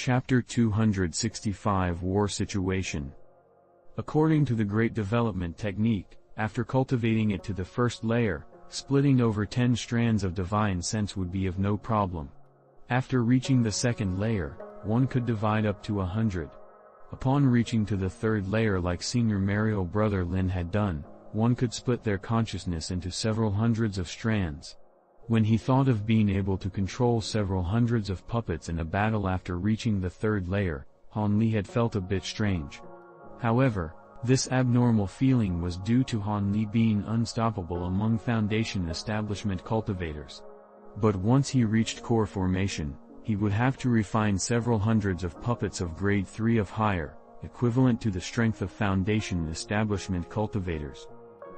Chapter 265 War Situation. According to the Great Development Technique, after cultivating it to the first layer, splitting over 10 strands of divine sense would be of no problem. After reaching the second layer, one could divide up to 100. Upon reaching to the third layer, like Senior Mariel Brother Lin had done, one could split their consciousness into several hundreds of strands. When he thought of being able to control several hundreds of puppets in a battle after reaching the third layer, Han Li had felt a bit strange. However, this abnormal feeling was due to Han Li being unstoppable among Foundation establishment cultivators. But once he reached core formation, he would have to refine several hundreds of puppets of grade 3 of higher, equivalent to the strength of Foundation establishment cultivators.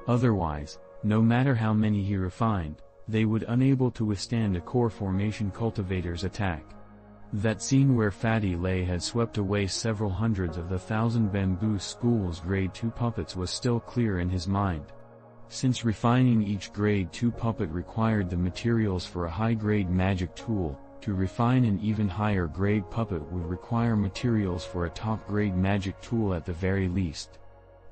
Otherwise, no matter how many he refined, they would unable to withstand a core formation cultivator's attack. That scene where Fatty Lay had swept away several hundreds of the 1,000 bamboo school's grade 2 puppets was still clear in his mind. Since refining each grade 2 puppet required the materials for a high-grade magic tool, to refine an even higher grade puppet would require materials for a top-grade magic tool at the very least.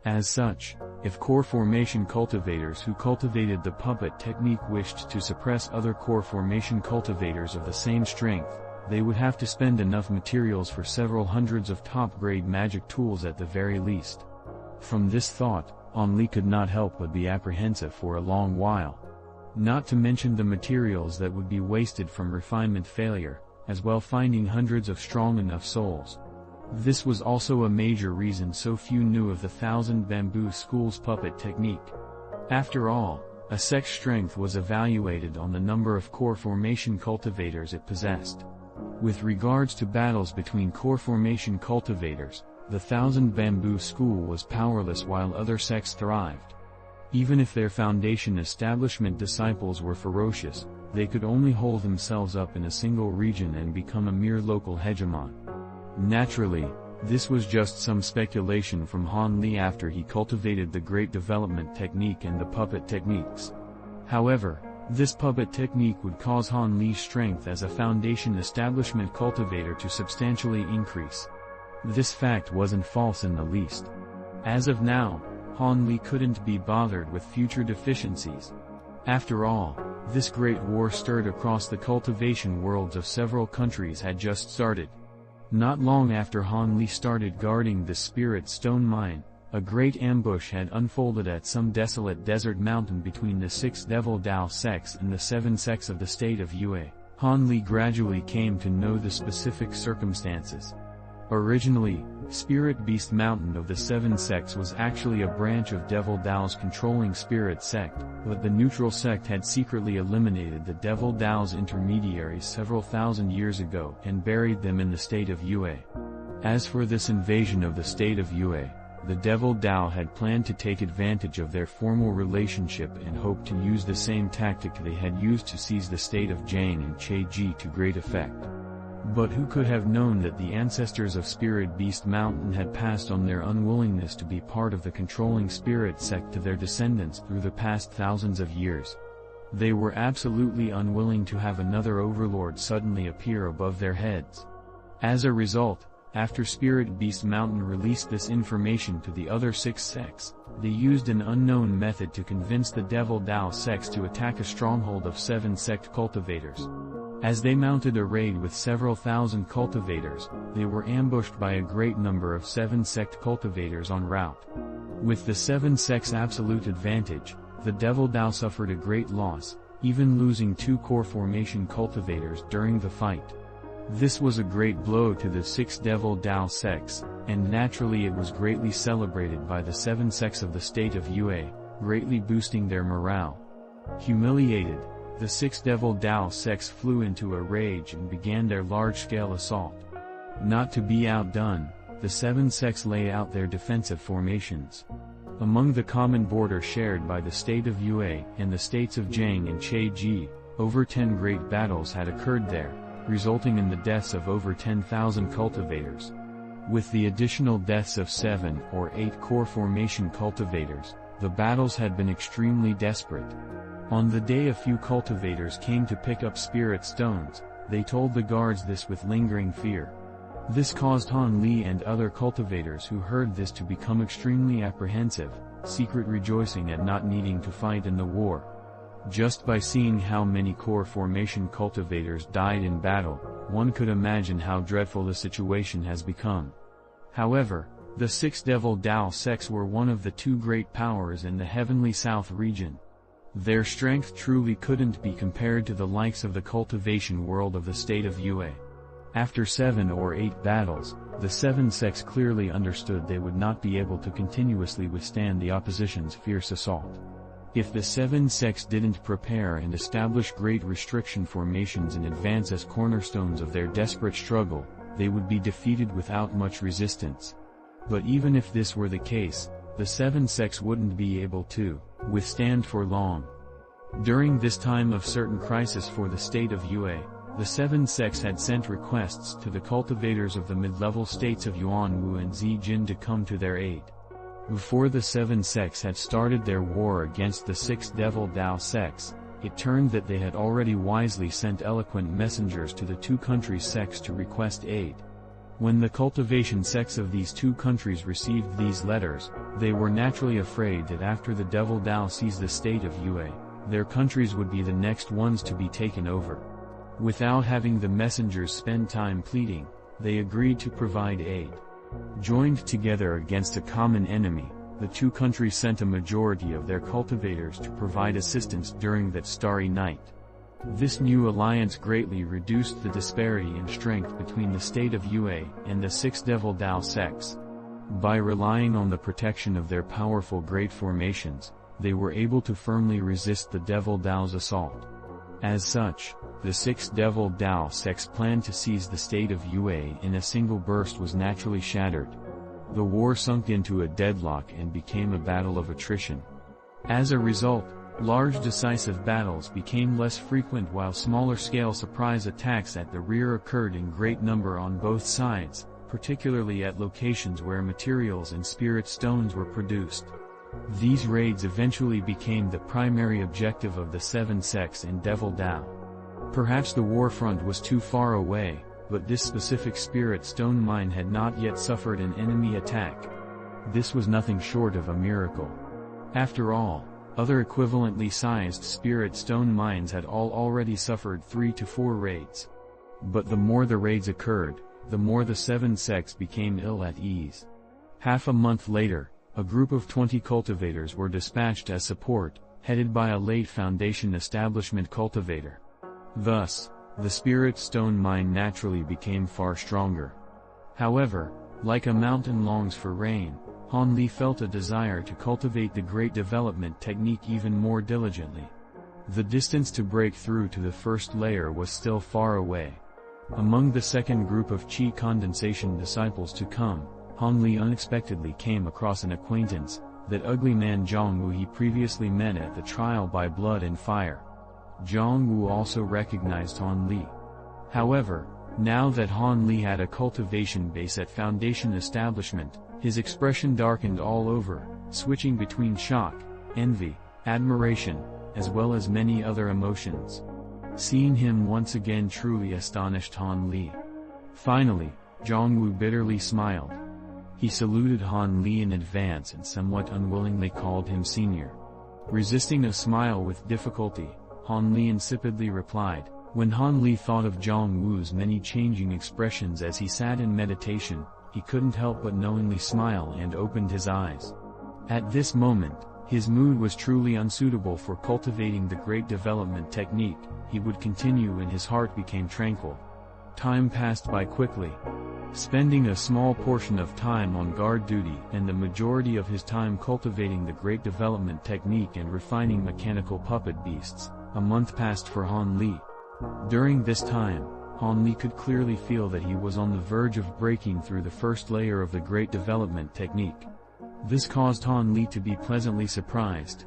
As such, if core formation cultivators who cultivated the puppet technique wished to suppress other core formation cultivators of the same strength, they would have to spend enough materials for several hundreds of top-grade magic tools at the very least. From this thought, Han Li could not help but be apprehensive for a long while. Not to mention the materials that would be wasted from refinement failure, as well finding hundreds of strong enough souls. This was also a major reason so few knew of the 1,000 bamboo school's puppet technique. After all, a sect's strength was evaluated on the number of core formation cultivators it possessed. With regards to battles between core formation cultivators, the 1,000 bamboo school was powerless while other sects thrived. Even if their Foundation establishment disciples were ferocious, they could only hold themselves up in a single region and become a mere local hegemon. Naturally, this was just some speculation from Han Li after he cultivated the Great Development Technique and the puppet techniques. However, this puppet technique would cause Han Li's strength as a Foundation establishment cultivator to substantially increase. This fact wasn't false in the least. As of now, Han Li couldn't be bothered with future deficiencies. After all, this great war stirred across the cultivation worlds of several countries had just started. Not long after Han Li started guarding the Spirit Stone Mine, a great ambush had unfolded at some desolate desert mountain between the 6 Devil Dao sects and the 7 sects of the state of Yue. Han Li gradually came to know the specific circumstances. Originally, Spirit Beast Mountain of the 7 sects was actually a branch of Devil Dao's controlling Spirit sect, but the neutral sect had secretly eliminated the Devil Dao's intermediaries several thousand years ago and buried them in the state of Yue. As for this invasion of the state of Yue, the Devil Dao had planned to take advantage of their formal relationship and hoped to use the same tactic they had used to seize the state of Jiang and Cheji to great effect. But who could have known that the ancestors of Spirit Beast Mountain had passed on their unwillingness to be part of the controlling spirit sect to their descendants through the past thousands of years? They were absolutely unwilling to have another overlord suddenly appear above their heads. As a result, after Spirit Beast Mountain released this information to the other 6 sects, they used an unknown method to convince the Devil Dao sects to attack a stronghold of 7 sect cultivators. As they mounted a raid with several thousand cultivators, they were ambushed by a great number of 7 sect cultivators en route. With the 7 sects' absolute advantage, the Devil Dao suffered a great loss, even losing 2 core formation cultivators during the fight. This was a great blow to the 6 Devil Dao sects, and naturally it was greatly celebrated by the 7 sects of the state of Yue, greatly boosting their morale. Humiliated, the 6 Devil Dao sects flew into a rage and began their large-scale assault. Not to be outdone, the 7 sects lay out their defensive formations. Among the common border shared by the state of Yue and the states of Jiang and Cheji, over 10 great battles had occurred there, resulting in the deaths of over 10,000 cultivators. With the additional deaths of 7 or 8 core formation cultivators, the battles had been extremely desperate. On the day a few cultivators came to pick up spirit stones, they told the guards this with lingering fear. This caused Han Li and other cultivators who heard this to become extremely apprehensive, secret rejoicing at not needing to fight in the war. Just by seeing how many core formation cultivators died in battle, one could imagine how dreadful the situation has become. However, the Six Devil Dao sects were one of the two great powers in the Heavenly South region. Their strength truly couldn't be compared to the likes of the cultivation world of the state of Yue. After 7 or 8 battles, the 7 sects clearly understood they would not be able to continuously withstand the opposition's fierce assault. If the 7 sects didn't prepare and establish great restriction formations in advance as cornerstones of their desperate struggle, they would be defeated without much resistance. But even if this were the case, the 7 sects wouldn't be able to withstand for long. During this time of certain crisis for the state of Yue, the 7 sects had sent requests to the cultivators of the mid-level states of Yuanwu and Zijin to come to their aid. Before the 7 sects had started their war against the 6 Devil Dao sects, it turned that they had already wisely sent eloquent messengers to the 2 countries' sects to request aid. When the cultivation sects of these 2 countries received these letters, they were naturally afraid that after the Devil Dao seized the state of Yue, their countries would be the next ones to be taken over. Without having the messengers spend time pleading, they agreed to provide aid. Joined together against a common enemy, the 2 countries sent a majority of their cultivators to provide assistance during that starry night. This new alliance greatly reduced the disparity in strength between the state of Yue and the 6 Devil Dao sects. By relying on the protection of their powerful great formations, they were able to firmly resist the Devil Dao's assault. As such, the 6 Devil Dao sects' plan to seize the state of Yue in a single burst was naturally shattered. The war sunk into a deadlock and became a battle of attrition. As a result, large decisive battles became less frequent while smaller-scale surprise attacks at the rear occurred in great number on both sides, particularly at locations where materials and spirit stones were produced. These raids eventually became the primary objective of the 7 sects in Devil Dao. Perhaps the war front was too far away, but this specific spirit stone mine had not yet suffered an enemy attack. This was nothing short of a miracle. After all, other equivalently sized spirit stone mines had all already suffered 3 to 4 raids. But the more the raids occurred, the more the 7 sects became ill at ease. Half a month later, a group of 20 cultivators were dispatched as support, headed by a late Foundation establishment cultivator. Thus, the spirit stone mine naturally became far stronger. However, like a mountain longs for rain, Han Li felt a desire to cultivate the great development technique even more diligently. The distance to break through to the first layer was still far away. Among the second group of Qi condensation disciples to come, Han Li unexpectedly came across an acquaintance, that ugly man Zhang Wu he previously met at the trial by blood and fire. Zhang Wu also recognized Han Li. However, now that Han Li had a cultivation base at Foundation establishment, his expression darkened all over, switching between shock, envy, admiration, as well as many other emotions. Seeing him once again truly astonished Han Li. Finally, Zhang Wu bitterly smiled. He saluted Han Li in advance and somewhat unwillingly called him senior. Resisting a smile with difficulty, Han Li insipidly replied. When Han Li thought of Zhang Wu's many changing expressions as he sat in meditation, he couldn't help but knowingly smile and opened his eyes. At this moment, his mood was truly unsuitable for cultivating the great development technique. He would continue and his heart became tranquil. Time passed by quickly. Spending a small portion of time on guard duty and the majority of his time cultivating the great development technique and refining mechanical puppet beasts, a month passed for Han Li. During this time, Han Li could clearly feel that he was on the verge of breaking through the first layer of the great development technique. This caused Han Li to be pleasantly surprised.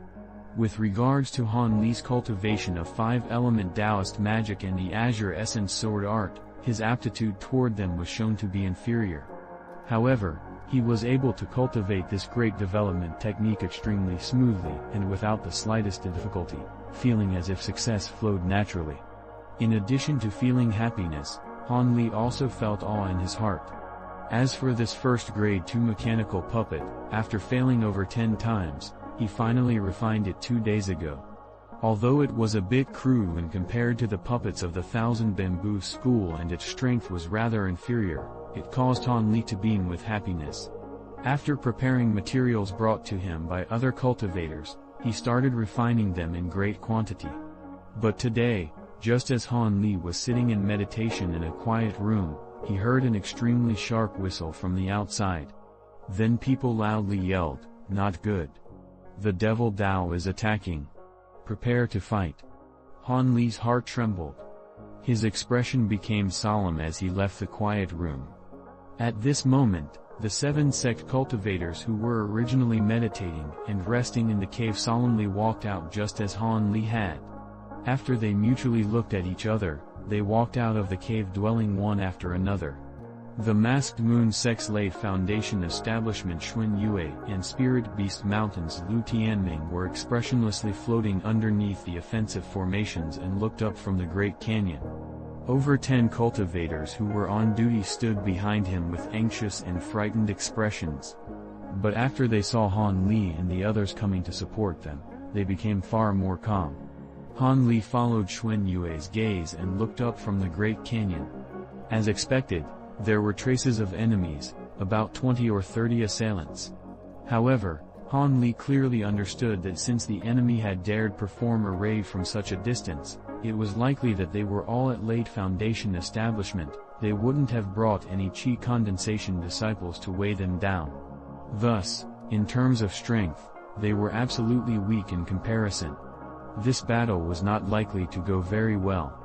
With regards to Han Li's cultivation of 5-element Taoist magic and the Azure Essence sword art, his aptitude toward them was shown to be inferior. However, he was able to cultivate this great development technique extremely smoothly and without the slightest difficulty, feeling as if success flowed naturally. In addition to feeling happiness, Han Li also felt awe in his heart. As for this first grade 2 mechanical puppet, after failing over 10 times, he finally refined it 2 days ago. Although it was a bit crude when compared to the puppets of the Thousand Bamboo School and its strength was rather inferior, it caused Han Li to beam with happiness. After preparing materials brought to him by other cultivators, he started refining them in great quantity. But today, just as Han Li was sitting in meditation in a quiet room, he heard an extremely sharp whistle from the outside. Then people loudly yelled, "Not good. The devil Dao is attacking. Prepare to fight." Han Li's heart trembled. His expression became solemn as he left the quiet room. At this moment, the 7 sect cultivators who were originally meditating and resting in the cave solemnly walked out just as Han Li had. After they mutually looked at each other, they walked out of the cave dwelling one after another. The Masked Moon Sect's late Foundation establishment Xuan Yue and Spirit Beast Mountains Lu Tianming were expressionlessly floating underneath the offensive formations and looked up from the Great Canyon. Over 10 cultivators who were on duty stood behind him with anxious and frightened expressions. But after they saw Han Li and the others coming to support them, they became far more calm. Han Li followed Xuan Yue's gaze and looked up from the Great Canyon. As expected, there were traces of enemies, about 20 or 30 assailants. However, Han Li clearly understood that since the enemy had dared perform a raid from such a distance, it was likely that they were all at late Foundation establishment. They wouldn't have brought any Qi condensation disciples to weigh them down. Thus, in terms of strength, they were absolutely weak in comparison. This battle was not likely to go very well.